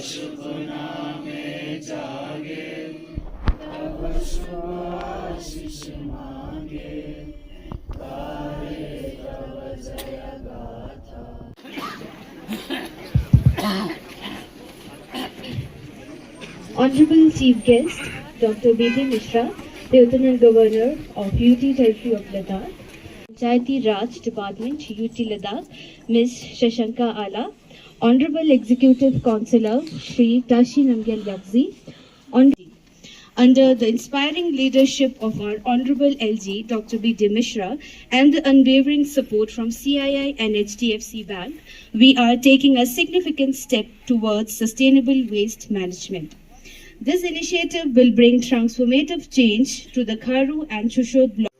सपना में जागे, तब शुभ आशीष मांगे, गाए तब जय गाथा। Honorable Chief Guest, Dr. B.D. Mishra, Lieutenant Governor of UT Territory of Ladakh, Panchayati Raj Department, UT Ladakh, Ms. Shashanka Ala, Honorable Executive Councillor, Shri Tashi Namgyal Yakzi, under the inspiring leadership of our Honorable LG, Dr. B.D. Mishra, and the unwavering support from CII and HDFC Bank, we are taking a significant step towards sustainable waste management. This initiative will bring transformative change to the Kharu and Chushod block.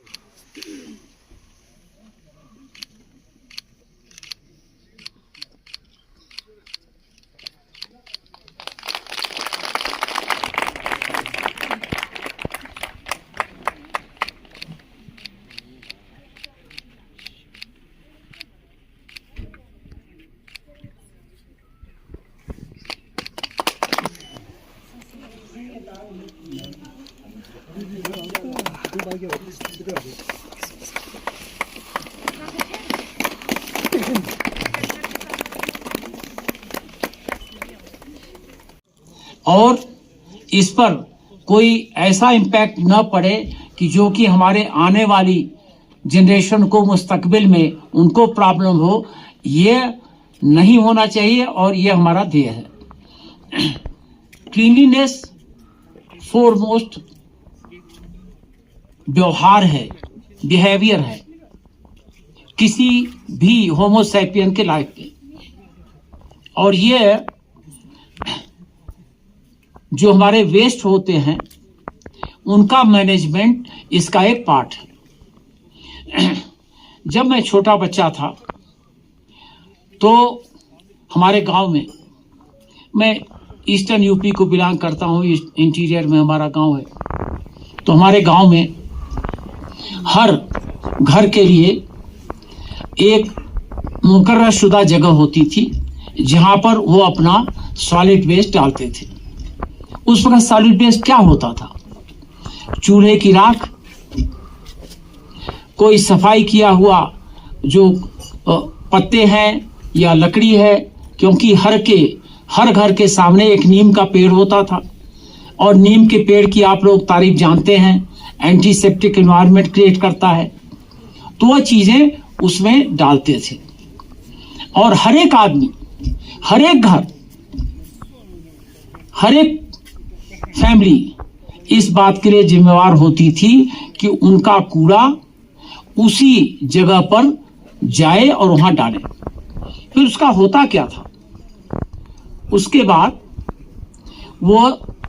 और इस पर कोई ऐसा impact न पड़े कि जो कि हमारे आने वाली जनरेशन को मुस्तकबिल में उनको प्रॉब्लम हो, ये नहीं होना चाहिए और ये हमारा ध्येय है। क्लीनलीनेस फोरमोस्ट व्यवहार है, बिहेवियर है किसी भी होमोसैपियन के लाइफ में, और ये जो हमारे वेस्ट होते हैं उनका मैनेजमेंट इसका एक पार्ट है। जब मैं छोटा बच्चा था तो हमारे गांव में, मैं ईस्टर्न यूपी को बिलोंग करता हूँ, इंटीरियर में हमारा गांव है, तो हमारे गांव में हर घर के लिए एक मुकर्रर शुदा जगह होती थी जहां पर वो अपना सॉलिड वेस्ट डालते थे। उस वक्त सॉलिड वेस्ट क्या होता था? चूल्हे की राख, कोई सफाई किया हुआ जो पत्ते हैं या लकड़ी है, क्योंकि हर घर के सामने एक नीम का पेड़ होता था और नीम के पेड़ की आप लोग तारीफ जानते हैं, एंटीसेप्टिक एनवायरनमेंट क्रिएट करता है, तो वह चीजें उसमें डालते थे। और हर एक आदमी, हर एक घर, हर एक फैमिली इस बात के लिए जिम्मेवार होती थी कि उनका कूड़ा उसी जगह पर जाए और वहां डाले। फिर उसका होता क्या था? उसके बाद वो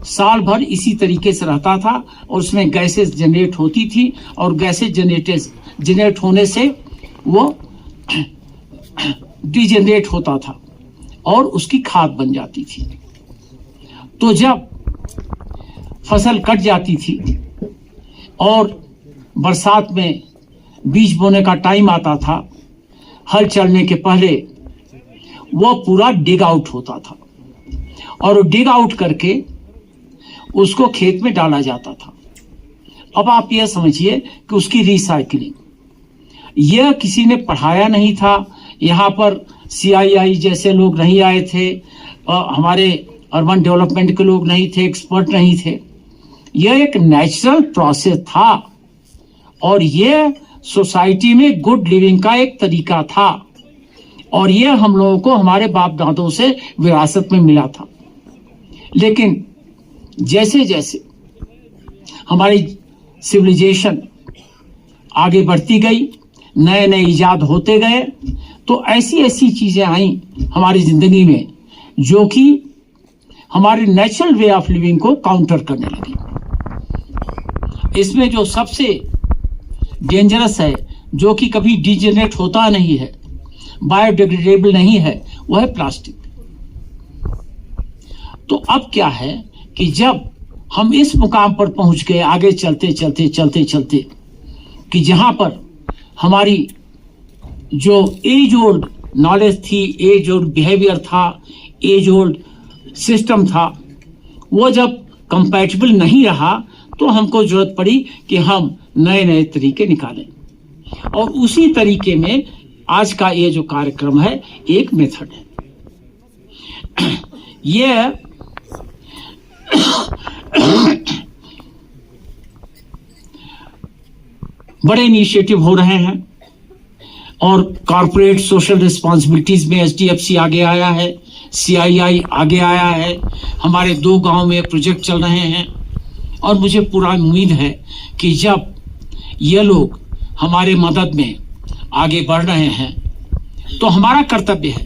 साल भर इसी तरीके से रहता था और उसमें गैसेस जनरेट होती थी और गैसेस जनरेट होने से वो डिजेनरेट होता था और उसकी खाद बन जाती थी। तो जब फसल कट जाती थी और बरसात में बीज बोने का टाइम आता था, हल चलने के पहले वो पूरा डिग आउट होता था और डिग आउट करके उसको खेत में डाला जाता था। अब आप यह समझिए कि उसकी रिसाइकलिंग, यह किसी ने पढ़ाया नहीं था। यहाँ पर CII जैसे लोग नहीं आए थे, हमारे अर्बन डेवलपमेंट के लोग नहीं थे, एक्सपर्ट नहीं थे। यह एक नेचुरल प्रोसेस था और यह सोसाइटी में गुड लिविंग का एक तरीका था और यह हम लोगों को हमारे बाप दादों से विरासत में मिला था। लेकिन जैसे जैसे हमारी सिविलाइजेशन आगे बढ़ती गई, नए नए इजाद होते गए, तो ऐसी ऐसी चीजें आई हमारी जिंदगी में जो कि हमारे नेचुरल वे ऑफ लिविंग को काउंटर करने लगी। इसमें जो सबसे डेंजरस है, जो कि कभी डिजेनरेट होता नहीं है, बायोडिग्रेडेबल नहीं है, वह है प्लास्टिक। तो अब क्या है कि जब हम इस मुकाम पर पहुंच गए, आगे चलते चलते चलते चलते, कि जहां पर हमारी जो एज ओल्ड नॉलेज थी, एज ओल्ड बिहेवियर था, एज ओल्ड सिस्टम था वो जब कंपैटिबल नहीं रहा तो हमको जरूरत पड़ी कि हम नए नए तरीके निकालें, और उसी तरीके में आज का ये जो कार्यक्रम है एक मेथड है। ये बड़े इनिशिएटिव हो रहे हैं और कॉर्पोरेट सोशल रिस्पांसिबिलिटीज में एचडीएफसी आगे आया है, सीआईआई आगे आया है, हमारे 2 गांव में प्रोजेक्ट चल रहे हैं, और मुझे पूरा उम्मीद है कि जब ये लोग हमारे मदद में आगे बढ़ रहे हैं तो हमारा कर्तव्य है,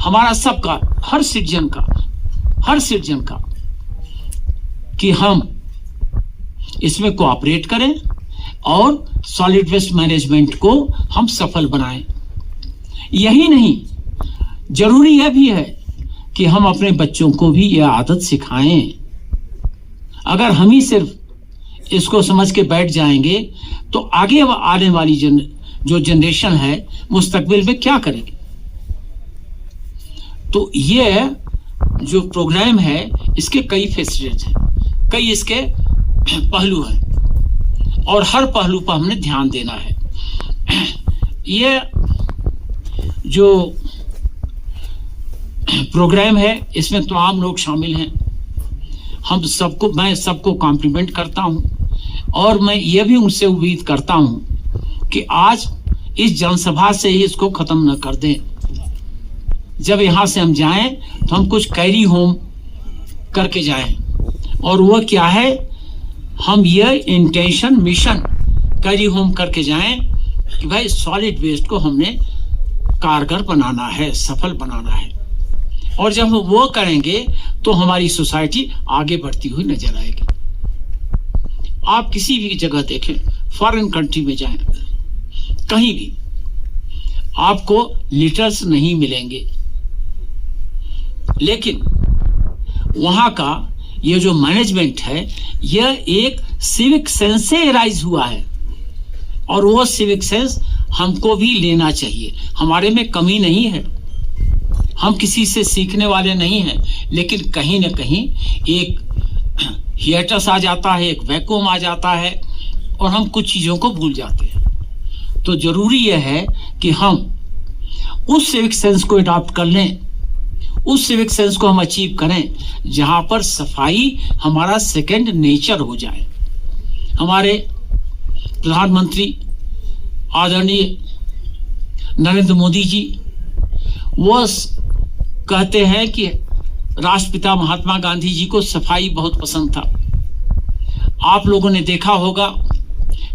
हमारा सबका, हर सिटीजन का कि हम इसमें कोऑपरेट करें और सॉलिड वेस्ट मैनेजमेंट को हम सफल बनाएं। यही नहीं, जरूरी यह भी है कि हम अपने बच्चों को भी यह आदत सिखाएं। अगर हम ही सिर्फ इसको समझ के बैठ जाएंगे तो आगे आने वाली जो जनरेशन है मुस्तकबिल में क्या करेगी। तो ये जो प्रोग्राम है इसके कई फैसिलिटीज हैं, कई इसके पहलू हैं, और हर पहलू पर हमने ध्यान देना है। ये जो प्रोग्राम है इसमें तमाम लोग शामिल हैं। मैं सबको कॉम्प्लीमेंट करता हूं, और मैं ये भी उनसे उम्मीद करता हूं कि आज इस जनसभा से ही इसको खत्म न कर दें। जब यहां से हम जाएं तो हम कुछ कैरी होम करके जाएं, और वो क्या है, हम ये इंटेंशन मिशन कैरी होम करके जाएं कि भाई सॉलिड वेस्ट को हमने कारगर बनाना है, सफल बनाना है। और जब हम वो करेंगे तो हमारी सोसाइटी आगे बढ़ती हुई नजर आएगी। आप किसी भी जगह देखें, फॉरेन कंट्री में जाएं, कहीं भी आपको लिटर्स नहीं मिलेंगे, लेकिन वहां का ये जो मैनेजमेंट है यह एक सिविक सेंस से राइज हुआ है, और वो सिविक सेंस हमको भी लेना चाहिए। हमारे में कमी नहीं है, हम किसी से सीखने वाले नहीं हैं, लेकिन कहीं ना कहीं एक हिएटस आ जाता है, एक वैक्यूम आ जाता है, और हम कुछ चीज़ों को भूल जाते हैं। तो जरूरी यह है कि हम उस सिविक सेंस को अडॉप्ट कर लें, उस सिविक सेंस को हम अचीव करें जहां पर सफाई हमारा सेकंड नेचर हो जाए। हमारे प्रधानमंत्री आदरणीय नरेंद्र मोदी जी वो कहते हैं कि राष्ट्रपिता महात्मा गांधी जी को सफाई बहुत पसंद था। आप लोगों ने देखा होगा,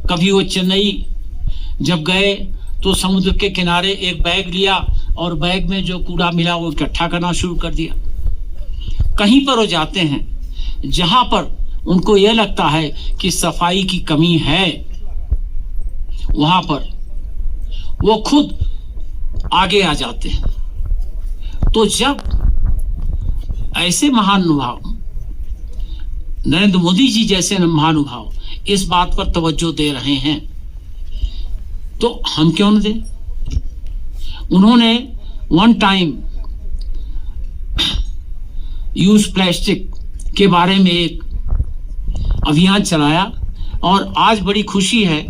कभी वो चेन्नई जब गए तो समुद्र के किनारे एक बैग लिया और बैग में जो कूड़ा मिला वो इकट्ठा करना शुरू कर दिया। कहीं पर वो जाते हैं जहां पर उनको यह लगता है कि सफाई की कमी है, वहां पर वो खुद आगे आ जाते हैं। तो जब ऐसे महानुभाव, नरेंद्र मोदी जी जैसे महानुभाव इस बात पर तवज्जो दे रहे हैं तो हम क्यों न दें। उन्होंने वन टाइम यूज प्लास्टिक के बारे में एक अभियान चलाया, और आज बड़ी खुशी है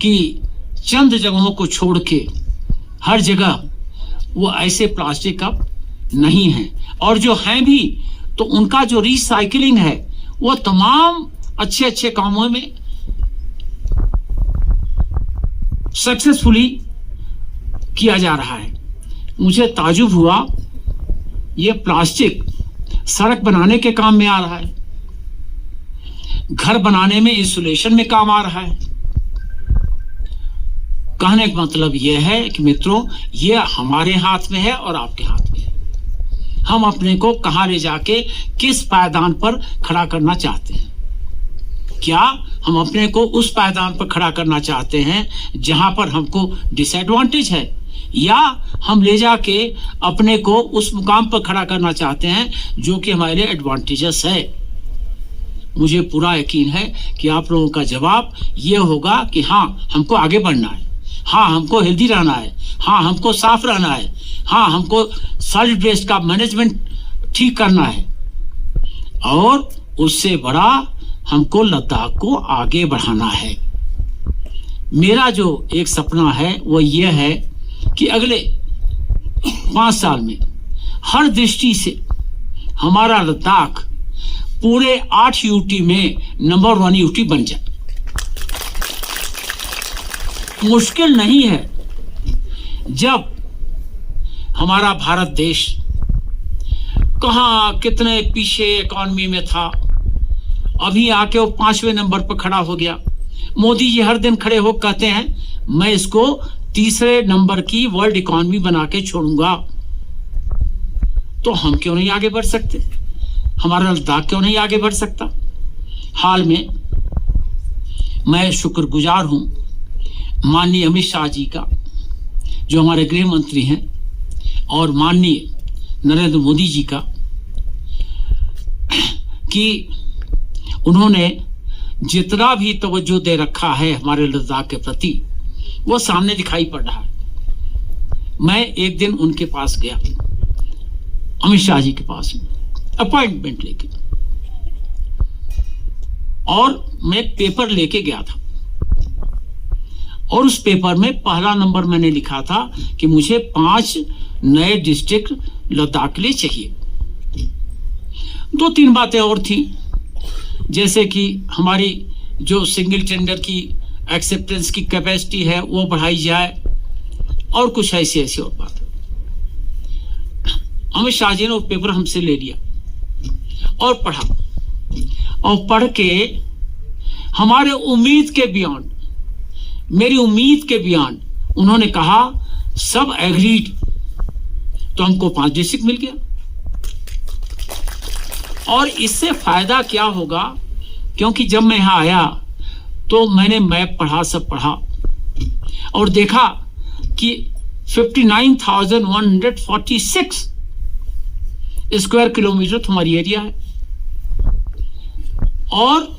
कि चंद जगहों को छोड़ के हर जगह वो ऐसे प्लास्टिक अब नहीं है, और जो हैं भी तो उनका जो रिसाइकलिंग है वो तमाम अच्छे अच्छे कामों में सक्सेसफुली किया जा रहा है। मुझे ताजुब हुआ, ये प्लास्टिक सड़क बनाने के काम में आ रहा है, घर बनाने में इंसुलेशन में काम आ रहा है। कहने का मतलब यह है कि मित्रों, ये हमारे हाथ में है और आपके हाथ में है। हम अपने को कहां ले जाके किस पायदान पर खड़ा करना चाहते हैं। क्या हम अपने को उस पायदान पर खड़ा करना चाहते हैं जहां पर हमको डिसएडवांटेज है, या हम ले जाके अपने को उस मुकाम पर खड़ा करना चाहते हैं जो कि हमारे लिए एडवांटेजेस है। मुझे पूरा यकीन है कि आप लोगों का जवाब ये होगा कि हाँ, हमको आगे बढ़ना है, हाँ हमको हेल्दी रहना है, हाँ हमको साफ रहना है, हाँ हमको सॉलिड वेस्ट का मैनेजमेंट ठीक करना है और उससे बड़ा हमको लद्दाख को आगे बढ़ाना है। मेरा जो एक सपना है वो ये है कि अगले 5 साल में हर दृष्टि से हमारा लद्दाख पूरे 8 यूटी में नंबर 1 यूटी बन जाए। मुश्किल नहीं है। जब हमारा भारत देश कहाँ कितने पीछे इकॉनमी में था, अभी आके वो 5वें नंबर पर खड़ा हो गया। मोदी जी हर दिन खड़े हो कहते हैं मैं इसको 3रे नंबर की वर्ल्ड इकॉनमी बना के छोड़ूंगा। तो हम क्यों नहीं आगे बढ़ सकते? हमारा लद्दाख क्यों नहीं आगे बढ़ सकता? हाल में मैं शुक्रगुजार हूं माननीय अमित शाह जी का, जो हमारे गृह मंत्री हैं, और माननीय नरेंद्र मोदी जी का, कि उन्होंने जितना भी तवज्जो दे रखा है हमारे लद्दाख के प्रति वो सामने दिखाई पड़ रहा है। मैं एक दिन उनके पास गया, अमित शाह जी के पास अपॉइंटमेंट लेके, और मैं पेपर लेके गया था और उस पेपर में पहला नंबर मैंने लिखा था कि मुझे 5 नए डिस्ट्रिक्ट लद्दाख के लिए चाहिए। 2-3 बातें और थी, जैसे कि हमारी जो सिंगल टेंडर की एक्सेप्टेंस की कैपेसिटी है वो बढ़ाई जाए और कुछ ऐसी और बात। अमित शाह जी ने वो पेपर हमसे ले लिया और पढ़ा, और पढ़ के हमारे उम्मीद के बियॉन्ड, मेरी उम्मीद के बियॉन्ड उन्होंने कहा सब एग्रीड। तो हमको 5 डिस्ट्रिक्ट मिल गया। और इससे फायदा क्या होगा, क्योंकि जब मैं यहां आया तो मैंने मैप पढ़ा, सब पढ़ा और देखा कि 59,146 स्क्वायर किलोमीटर तुम्हारी एरिया है, और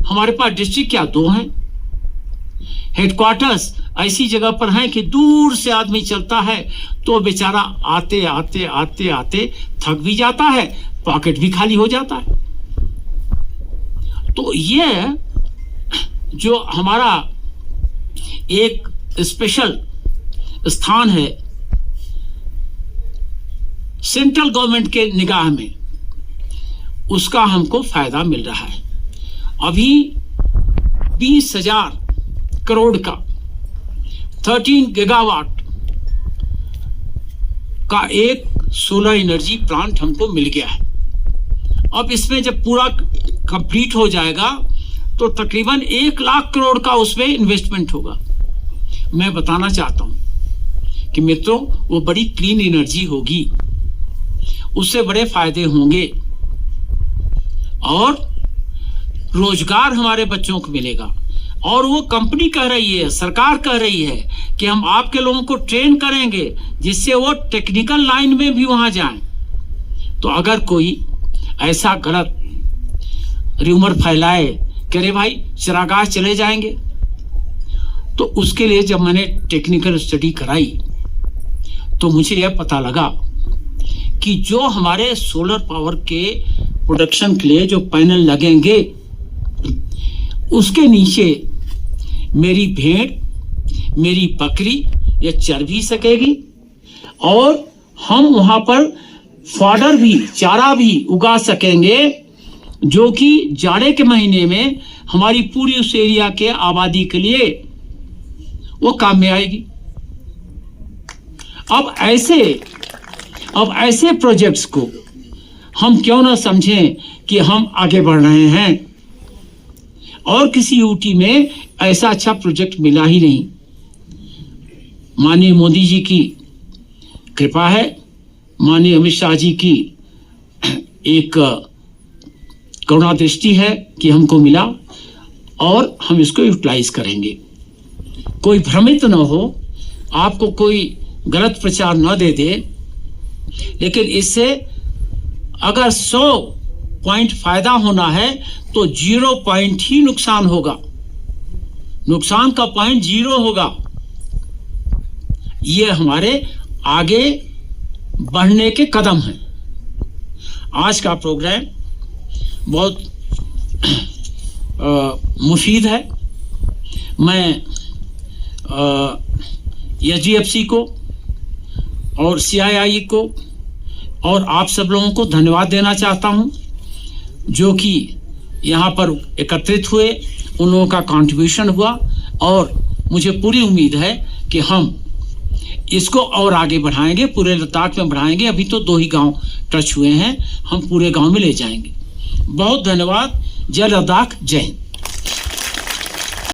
हमारे पास डिस्ट्रिक्ट क्या 2 हैं। हेडक्वार्टर्स ऐसी जगह पर हैं कि दूर से आदमी चलता है तो बेचारा आते आते आते आते थक भी जाता है, पॉकेट भी खाली हो जाता है। तो ये जो हमारा एक स्पेशल स्थान है सेंट्रल गवर्नमेंट के निगाह में, उसका हमको फायदा मिल रहा है। अभी 20,000 करोड़ का 13 गीगावाट का एक सोलर एनर्जी प्लांट हमको मिल गया है। अब इसमें जब पूरा कंप्लीट हो जाएगा तो तकरीबन 1 लाख करोड़ का उसमें इन्वेस्टमेंट होगा। मैं बताना चाहता हूं कि मित्रों, वो बड़ी क्लीन एनर्जी होगी, उससे बड़े फायदे होंगे और रोजगार हमारे बच्चों को मिलेगा। और वो कंपनी कह रही है, सरकार कह रही है कि हम आपके लोगों को ट्रेन करेंगे जिससे वो टेक्निकल लाइन में भी वहां जाएं। तो अगर कोई ऐसा गलत र्यूमर फैलाए कि अरे भाई चरागाह चले जाएंगे, तो उसके लिए जब मैंने टेक्निकल स्टडी कराई तो मुझे यह पता लगा कि जो हमारे सोलर पावर के प्रोडक्शन के लिए जो पैनल लगेंगे, उसके नीचे मेरी भेड़, मेरी बकरी ये चर भी सकेगी और हम वहां पर फॉडर भी, चारा भी उगा सकेंगे, जो कि जाड़े के महीने में हमारी पूरी उस एरिया के आबादी के लिए वो काम में आएगी। अब ऐसे प्रोजेक्ट्स को हम क्यों ना समझें कि हम आगे बढ़ रहे हैं। और किसी यूटी में ऐसा अच्छा प्रोजेक्ट मिला ही नहीं। माननीय मोदी जी की कृपा है, माननीय अमित शाह जी की एक करुणा दृष्टि है कि हमको मिला और हम इसको यूटिलाइज करेंगे। कोई भ्रमित न हो, आपको कोई गलत प्रचार न दे दे, लेकिन इससे अगर 100 पॉइंट फायदा होना है तो 0 पॉइंट ही नुकसान होगा। नुकसान का पॉइंट 0 होगा। ये हमारे आगे बढ़ने के कदम हैं। आज का प्रोग्राम बहुत मुफीद है। मैं एचडीएफसी को और CII को और आप सब लोगों को धन्यवाद देना चाहता हूं, जो कि यहाँ पर एकत्रित हुए, उन लोगों का कंट्रीब्यूशन हुआ और मुझे पूरी उम्मीद है कि हम इसको और आगे बढ़ाएंगे, पूरे लद्दाख में बढ़ाएंगे। अभी तो 2 ही गांव टच हुए हैं, हम पूरे गांव में ले जाएंगे। बहुत धन्यवाद। जय लद्दाख, जय हिंद।